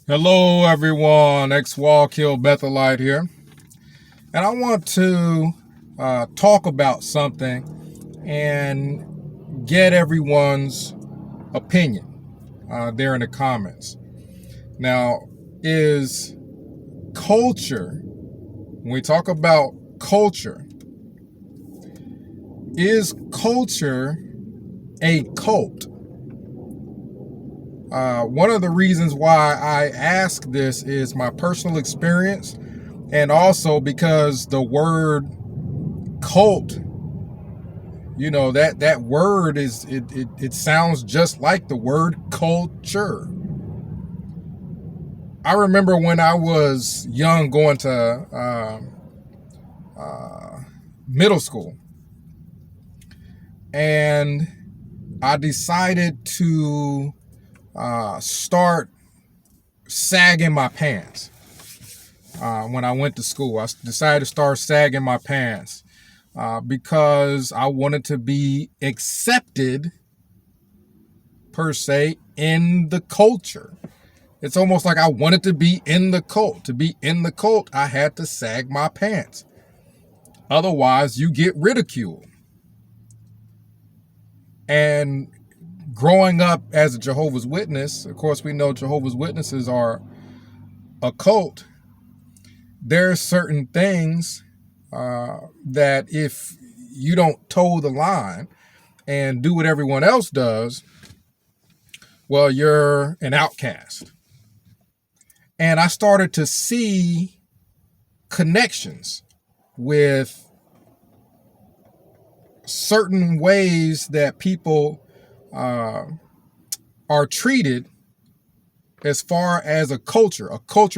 Hello, everyone. X-Wall Kill Bethelite here. And I want to talk about something and get everyone's opinion there in the comments. Now, is culture, when we talk about culture, is culture a cult? One of the reasons why I ask this is my personal experience, and also because the word cult, that word it sounds just like the word culture. I remember when I was young going to middle school, and I decided to start sagging my pants. When I went to school, I decided to start sagging my pants because I wanted to be accepted, per se, in the culture. It's almost like I wanted to be in the cult. To be in the cult, I had to sag my pants. Otherwise, you get ridiculed. And growing up as a Jehovah's Witness, of course, we know Jehovah's Witnesses are a cult. There are certain things that if you don't toe the line and do what everyone else does, well, you're an outcast. And I started to see connections with certain ways that people are treated as far as a culture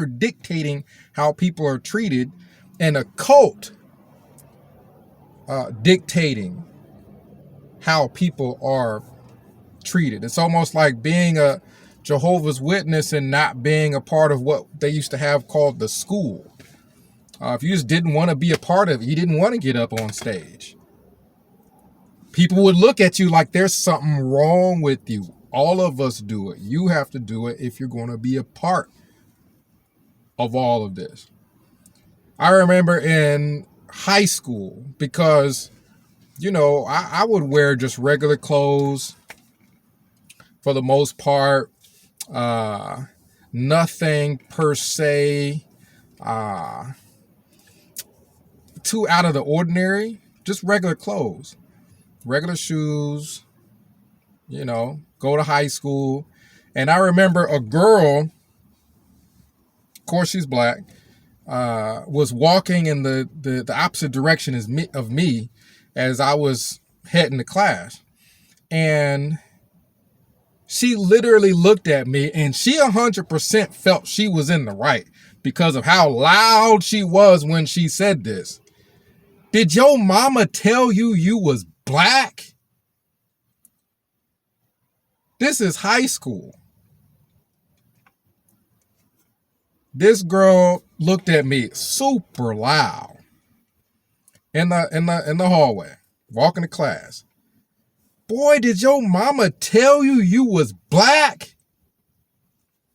dictating how people are treated, and a cult dictating how people are treated. It's almost like being a Jehovah's Witness and not being a part of what they used to have called the school. If you just didn't want to be a part of it, you didn't want to get up on stage, people would look at you like there's something wrong with you. All of us do it. You have to do it if you're going to be a part of all of this. I remember in high school, because, I would wear just regular clothes for the most part. Nothing per se too out of the ordinary. Just regular clothes, regular shoes, go to high school. And I remember a girl, of course she's black, was walking in the opposite direction of me as I was heading to class. And she literally looked at me, and she 100% felt she was in the right because of how loud she was when she said this. Did your mama tell you was black? This is high school. This girl looked at me super loud in the hallway, walking to class. Boy, did your mama tell you was black?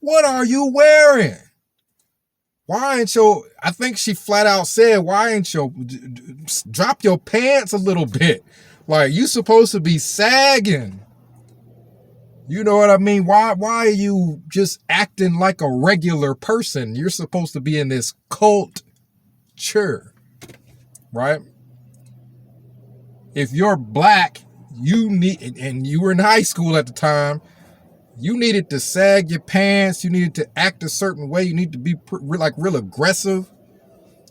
What are you wearing? Why ain't your, I think she flat out said, why ain't your, drop your pants a little bit? Like, you supposed to be sagging. You know what I mean? Why are you just acting like a regular person? You're supposed to be in this culture, right? If you're black, you need, and you were in high school at the time, you needed to sag your pants. You needed to act a certain way. You need to be real aggressive.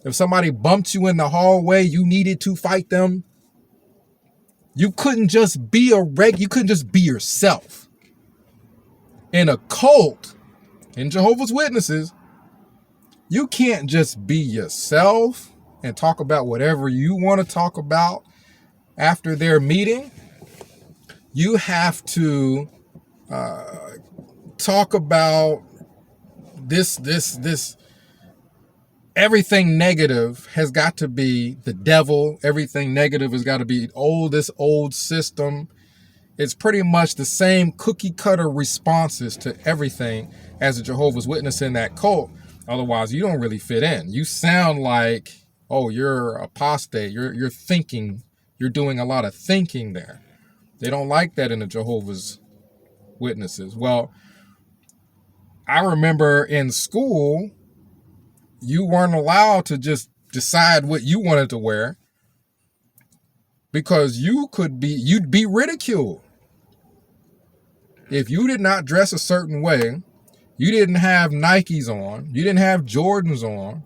If somebody bumped you in the hallway, you needed to fight them. You couldn't just be you couldn't just be yourself. In a cult, in Jehovah's Witnesses, you can't just be yourself and talk about whatever you want to talk about after their meeting. You have to talk about this. Everything negative has got to be the devil. Everything negative has got to be this old system. It's pretty much the same cookie cutter responses to everything as a Jehovah's Witness in that cult. Otherwise, you don't really fit in. You sound like, oh, you're apostate. You're thinking. You're doing a lot of thinking there. They don't like that in the Jehovah's Witnesses. Well, I remember in school, you weren't allowed to just decide what you wanted to wear because you'd be ridiculed. If you did not dress a certain way, you didn't have Nikes on, you didn't have Jordans on,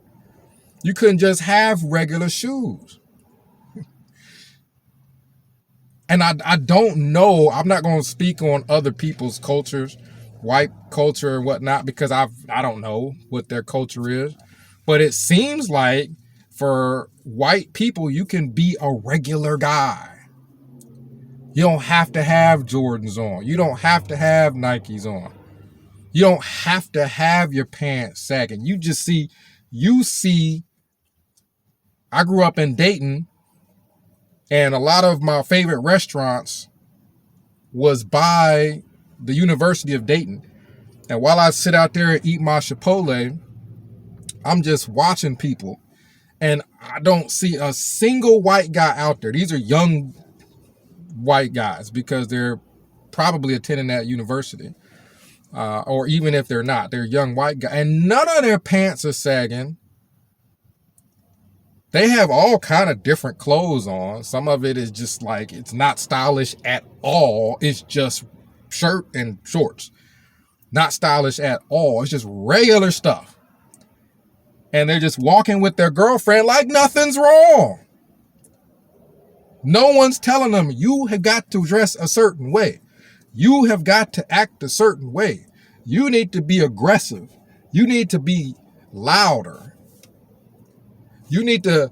you couldn't just have regular shoes. And I don't know, I'm not going to speak on other people's cultures, white culture and whatnot, because I don't know what their culture is. But it seems like for white people, you can be a regular guy. You don't have to have Jordans on. You don't have to have Nikes on. You don't have to have your pants sagging. You see, I grew up in Dayton, and a lot of my favorite restaurants was by the University of Dayton. And while I sit out there and eat my Chipotle, I'm just watching people. And I don't see a single white guy out there. These are young white guys because they're probably attending that university. Or even if they're not, they're young white guys. And none of their pants are sagging. They have all kind of different clothes on. Some of it is just like, it's not stylish at all. It's just shirt and shorts. Not stylish at all. It's just regular stuff. And they're just walking with their girlfriend like nothing's wrong. No one's telling them you have got to dress a certain way. You have got to act a certain way. You need to be aggressive. You need to be louder. You need to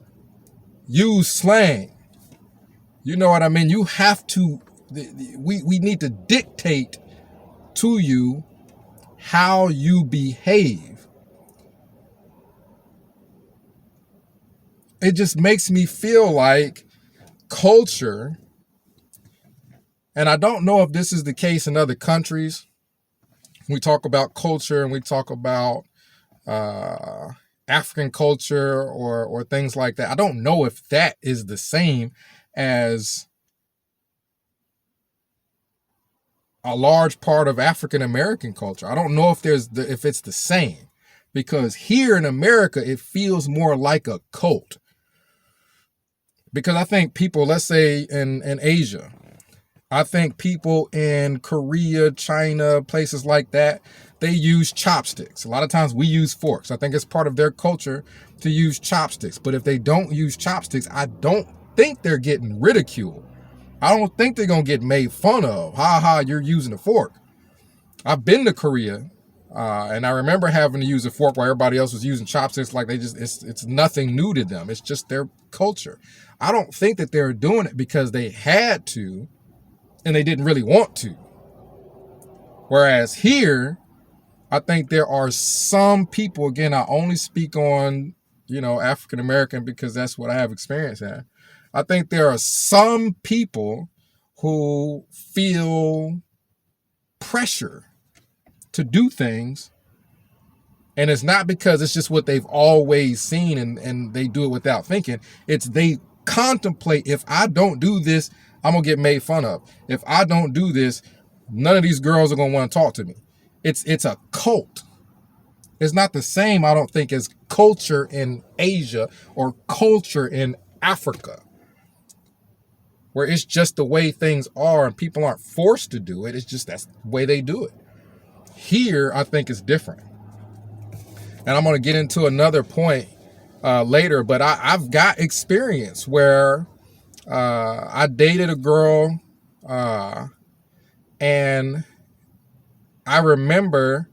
use slang. You know what I mean? You have to, we need to dictate to you how you behave. It just makes me feel like culture, and I don't know if this is the case in other countries. We talk about culture and we talk about African culture or things like that. I don't know if that is the same as a large part of African American culture. I don't know if if it's the same, because here in America it feels more like a cult. Because I think people, let's say in Asia, I think people in Korea, China, places like that, they use chopsticks. A lot of times we use forks. I think it's part of their culture to use chopsticks. But if they don't use chopsticks, I don't think they're getting ridiculed. I don't think they're going to get made fun of. Ha ha, you're using a fork. I've been to Korea, and I remember having to use a fork while everybody else was using chopsticks. Like it's nothing new to them. It's just their culture. I don't think that they're doing it because they had to and they didn't really want to. Whereas here, I think there are some people, again, I only speak on, African American because that's what I have experience in. I think there are some people who feel pressure to do things, and it's not because it's just what they've always seen and they do it without thinking. It's they contemplate, if I don't do this, I'm going to get made fun of. If I don't do this, none of these girls are going to want to talk to me. It's a cult. It's not the same, I don't think, as culture in Asia or culture in Africa, where it's just the way things are and people aren't forced to do it. It's just that's the way they do it. Here, I think it's different. And I'm going to get into another point later, but I've got experience where I dated a girl and I remember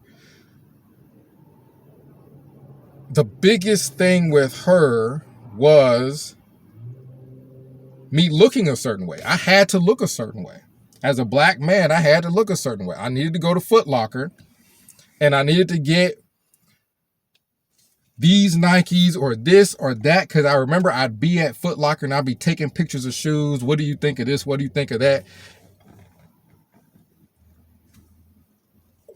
the biggest thing with her was me looking a certain way. I had to look a certain way. As a black man, I had to look a certain way. I needed to go to Foot Locker and I needed to get these Nikes or this or that, because I remember I'd be at Foot Locker and I'd be taking pictures of shoes. What do you think of this? What do you think of that?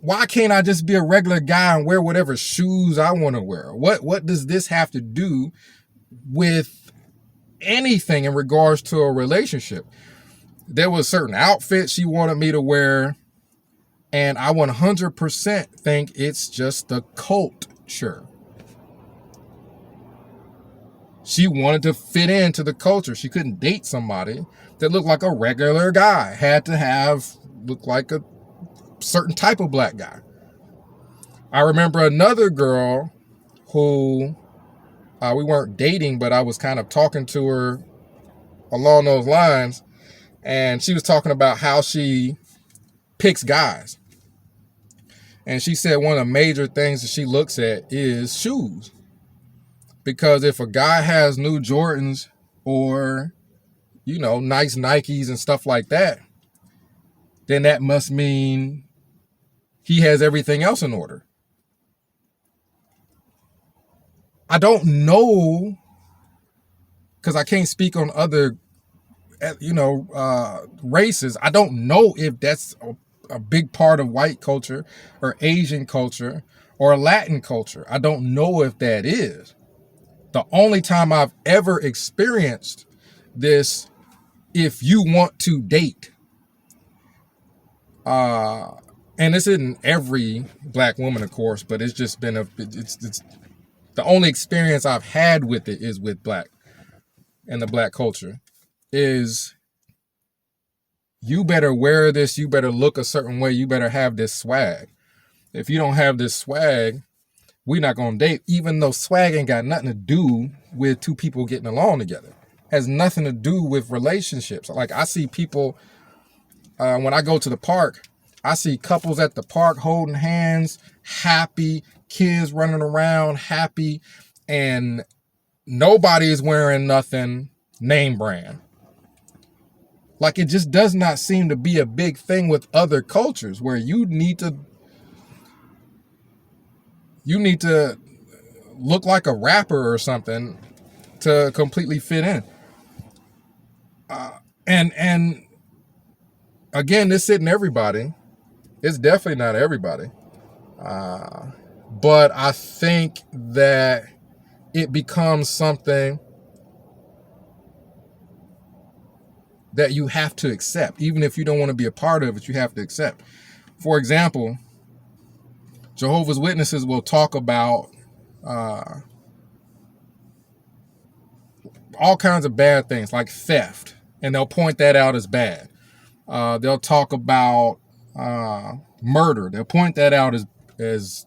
Why can't I just be a regular guy and wear whatever shoes I want to wear? What does this have to do with anything in regards to a relationship? There was certain outfits she wanted me to wear, and I 100% think it's just the culture. She wanted to fit into the culture. She couldn't date somebody that looked like a regular guy. Had to look like a certain type of black guy. I remember another girl who we weren't dating, but I was kind of talking to her along those lines, and she was talking about how she picks guys. And she said one of the major things that she looks at is shoes. Because if a guy has new Jordans or, nice Nikes and stuff like that, then that must mean he has everything else in order. I don't know, because I can't speak on other, races. I don't know if that's a big part of white culture or Asian culture or Latin culture. I don't know if that is. The only time I've ever experienced this, if you want to date, and this isn't every black woman, of course, but it's just been it's the only experience I've had with it is with black and the black culture, is you better wear this, you better look a certain way, you better have this swag. If you don't have this swag, we're not going to date, even though swag ain't got nothing to do with two people getting along together. Has nothing to do with relationships. Like, I see people, when I go to the park, I see couples at the park holding hands, happy, kids running around, happy, and nobody is wearing nothing name brand. Like, it just does not seem to be a big thing with other cultures where you need to look like a rapper or something to completely fit in. And again, this isn't everybody. It's definitely not everybody. But I think that it becomes something that you have to accept. Even if you don't want to be a part of it, you have to accept. For example, Jehovah's Witnesses will talk about all kinds of bad things like theft, and they'll point that out as bad. They'll talk about murder. They'll point that out as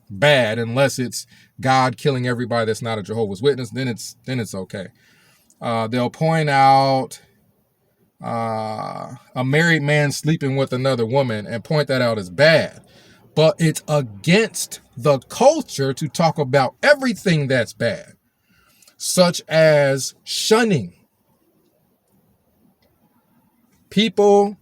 bad, unless it's God killing everybody that's not a Jehovah's Witness. Then it's okay. They'll point out a married man sleeping with another woman and point that out as bad. But it's against the culture to talk about everything that's bad, such as shunning. People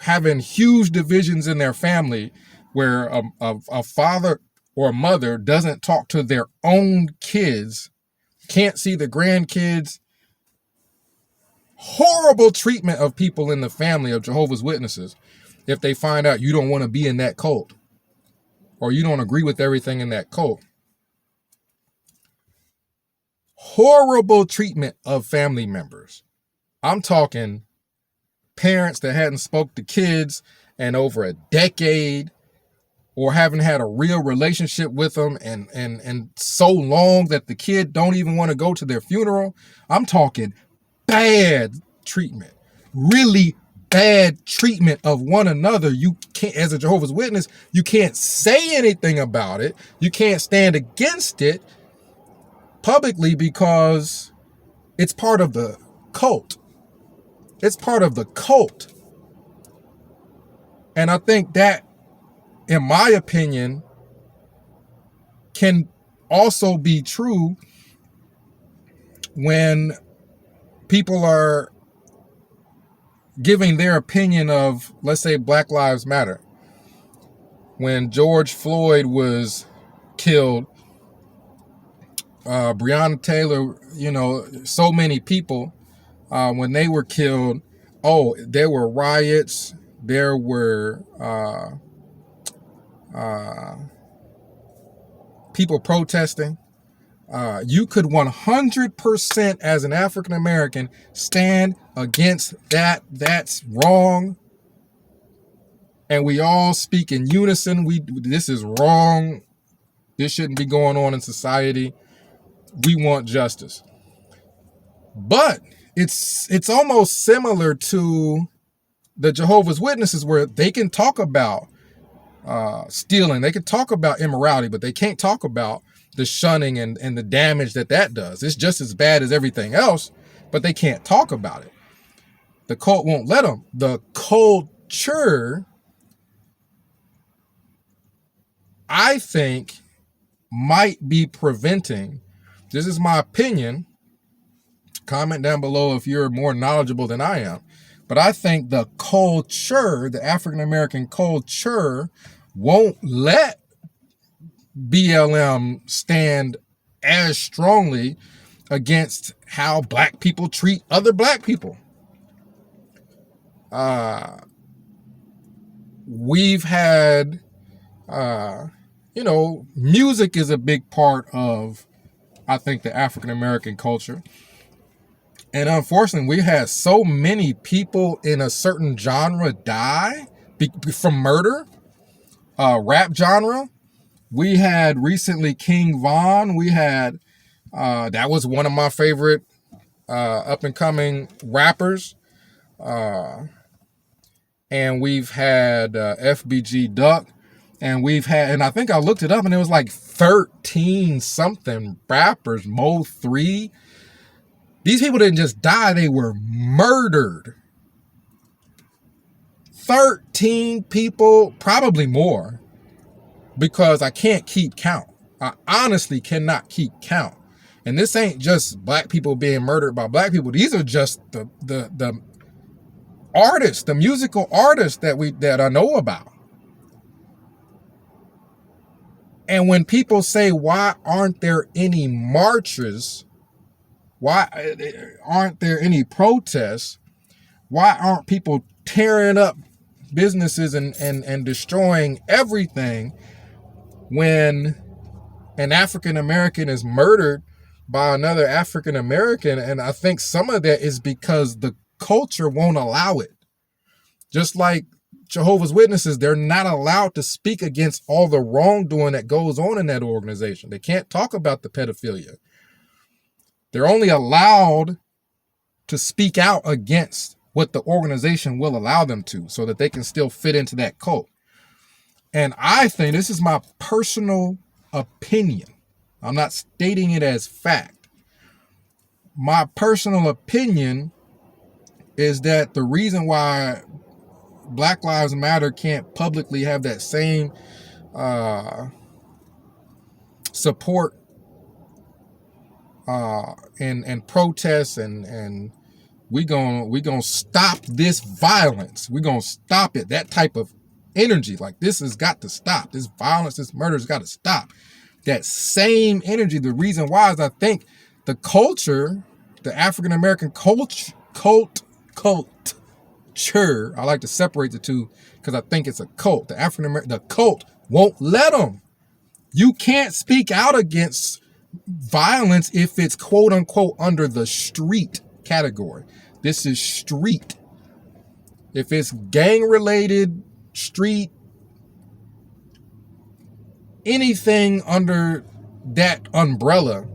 having huge divisions in their family where a father or a mother doesn't talk to their own kids, can't see the grandkids. Horrible treatment of people in the family of Jehovah's Witnesses if they find out you don't want to be in that cult or you don't agree with everything in that cult. Horrible treatment of family members. I'm talking parents that hadn't spoke to kids in over a decade or haven't had a real relationship with them and so long that the kid don't even want to go to their funeral. I'm talking bad treatment, really bad treatment of one another. You can't, as a Jehovah's Witness, you can't say anything about it. You can't stand against it publicly because it's part of the cult. It's part of the cult. And I think that, in my opinion, can also be true when people are giving their opinion of, let's say, Black Lives Matter. When George Floyd was killed, Breonna Taylor, so many people, when they were killed, there were riots, there were people protesting, you could 100% as an African American stand against that. That's wrong. And we all speak in unison. This is wrong. This shouldn't be going on in society. We want justice. But it's almost similar to the Jehovah's Witnesses, where they can talk about stealing, they can talk about immorality, but they can't talk about the shunning and the damage that does. It's just as bad as everything else, but they can't talk about it. The cult won't let them. The culture, I think, might be preventing, this is my opinion, comment down below if you're more knowledgeable than I am, but I think the culture, the African American culture, won't let BLM stand as strongly against how black people treat other black people. We've had, music is a big part of, I think, the African American culture. And unfortunately, we had so many people in a certain genre die from murder, rap genre. We had recently King Von. We had, that was one of my favorite up and coming rappers. And we've had FBG Duck. And I think I looked it up and it was like 13 something rappers, Mo 3. These people didn't just die, they were murdered. 13 people, probably more, because I can't keep count. I honestly cannot keep count. And this ain't just black people being murdered by black people. These are just the artists, the musical artists that I know about. And when people say, why aren't there any marches? Why aren't there any protests? Why aren't people tearing up businesses and destroying everything when an African American is murdered by another African American? And I think some of that is because the culture won't allow it. Just like Jehovah's Witnesses, they're not allowed to speak against all the wrongdoing that goes on in that organization. They can't talk about the pedophilia. They're only allowed to speak out against what the organization will allow them to, so that they can still fit into that cult. And I think, this is my personal opinion, I'm not stating it as fact. My personal opinion is that the reason why Black Lives Matter can't publicly have that same support and protests and we gonna stop this violence. We gonna stop it. That type of energy, like, this has got to stop. This violence, this murder has got to stop. That same energy. The reason why is I think the culture, the African American culture, I like to separate the two because I think it's a cult. The cult won't let them. You can't speak out against violence if it's quote unquote under the street category. This is street. If it's gang related, street, anything under that umbrella,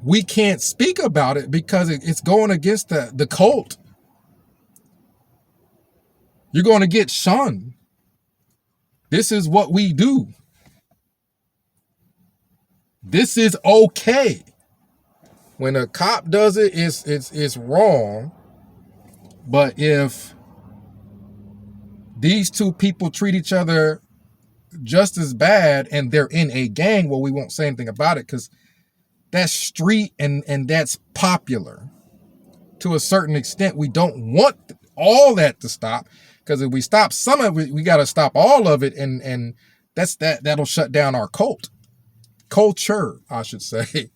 we can't speak about it because it's going against the cult. You're going to get shunned. This is what we do. This is okay. When a cop does it, it's wrong. But if these two people treat each other just as bad and they're in a gang, well, we won't say anything about it because that's street and that's popular. To a certain extent, we don't want all that to stop, because if we stop some of it, we got to stop all of it, and that'll shut down our culture, I should say.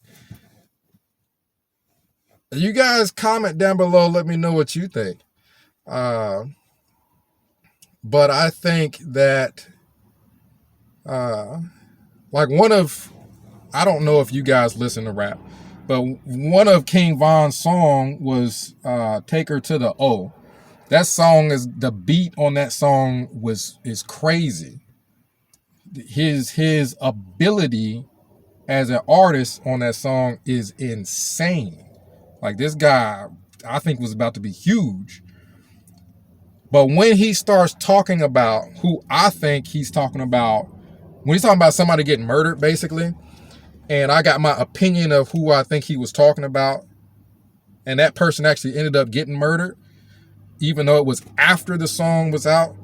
You guys comment down below, let me know what you think. Uh, but I think that uh, like I don't know if you guys listen to rap, but one of King Von's song was "Take Her to the O." That song is the beat on that song is crazy. His ability as an artist on that song is insane. Like this guy, I think was about to be huge. But when he starts talking about who I think he's talking about, when he's talking about somebody getting murdered, basically, and I got my opinion of who I think he was talking about, and that person actually ended up getting murdered, even though it was after the song was out.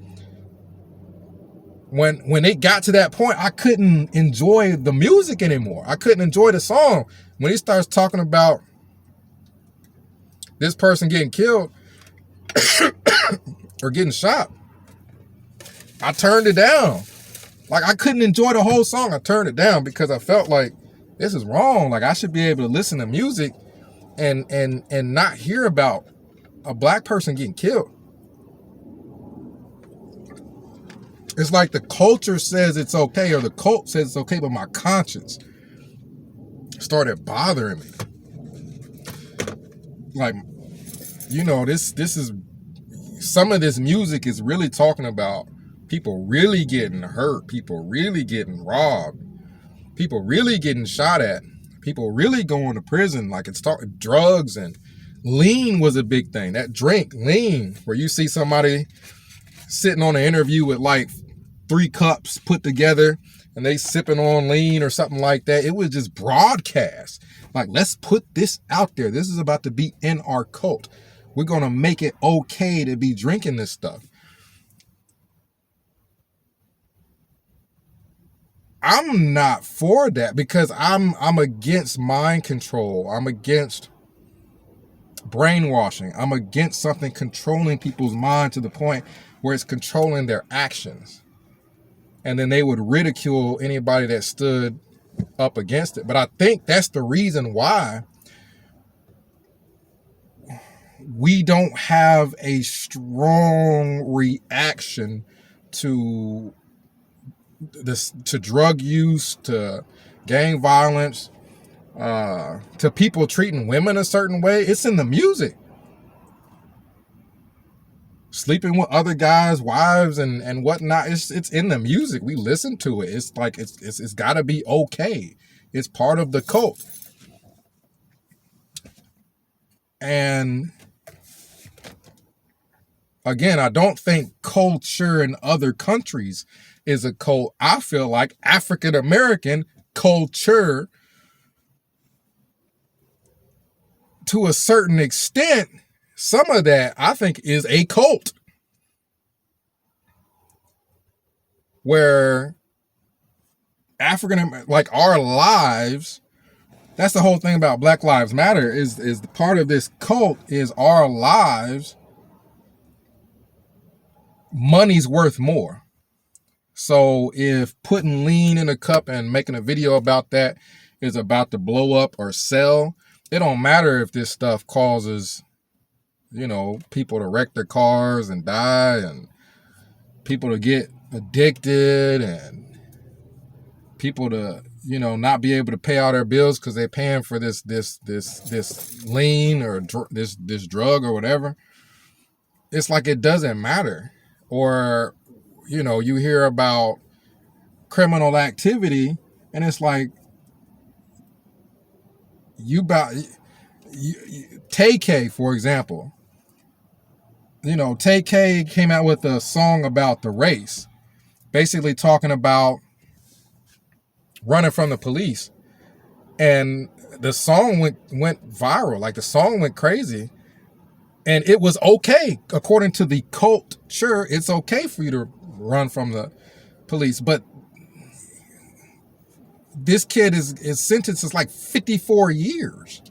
When it got to that point, I couldn't enjoy the music anymore. I couldn't enjoy the song. When he starts talking about this person getting killed or getting shot, I turned it down. Like I couldn't enjoy the whole song. I turned it down because I felt like this is wrong. Like I should be able to listen to music and not hear about a black person getting killed. It's like the culture says it's okay, or the cult says it's okay, but my conscience started bothering me. Like, you know, this is some of this music is really talking about people really getting hurt, people really getting robbed, people really getting shot at, people really going to prison. Like it's talking drugs, and lean was a big thing. That drink, lean, where you see somebody sitting on an interview with like 3 cups put together and they sipping on lean or something like that. It was just broadcast. Like, let's put this out there. This is about to be in our cult. We're going to make it okay to be drinking this stuff. I'm not for that because I'm against mind control. I'm against brainwashing. I'm against something controlling people's mind to the point where it's controlling their actions. And then they would ridicule anybody that stood up against it. But I think that's the reason why we don't have a strong reaction to this, to drug use, to gang violence, to people treating women a certain way. It's in the music. Sleeping with other guys' wives and whatnot. It's in the music. We listen to it. It's like it's got to be okay. It's part of the cult. And again, I don't think culture in other countries is a cult. I feel like African American culture, to a certain extent, some of that I think is a cult. Where African, like our lives, that's the whole thing about Black Lives Matter, is the part of this cult is our lives, money's worth more. So if putting lean in a cup and making a video about that is about to blow up or sell, it don't matter if this stuff causes, you know, people to wreck their cars and die, and people to get addicted, and people to, you know, not be able to pay all their bills because they're paying for this lean or this drug or whatever. It's like it doesn't matter. Or, you know, you hear about criminal activity and it's like Tay-K, for example. You know, Tay-K came out with a song about the race, basically talking about running from the police. And the song went viral. Like the song went crazy. And it was okay. According to the culture, it's okay for you to run from the police. But this kid is sentenced is like 54 years.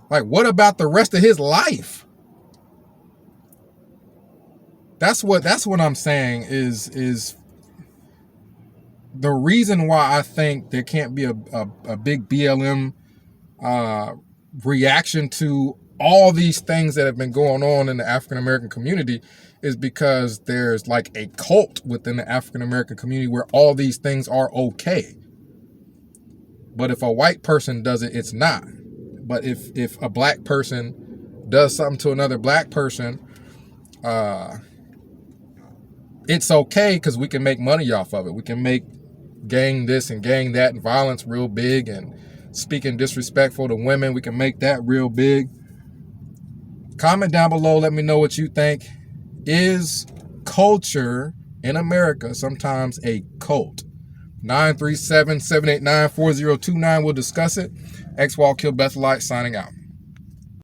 Like, what about the rest of his life? That's what I'm saying is the reason why I think there can't be a big BLM reaction to all these things that have been going on in the African American community is because there's like a cult within the African American community where all these things are okay. But if a white person does it, it's not. But if a black person does something to another black person, it's okay because we can make money off of it. We can make gang this and gang that and violence real big, and speaking disrespectful to women, we can make that real big. Comment down below. Let me know what you think. Is culture in America sometimes a cult? 937-789-4029. We'll discuss it. X-Wall Kill Bethelite signing out.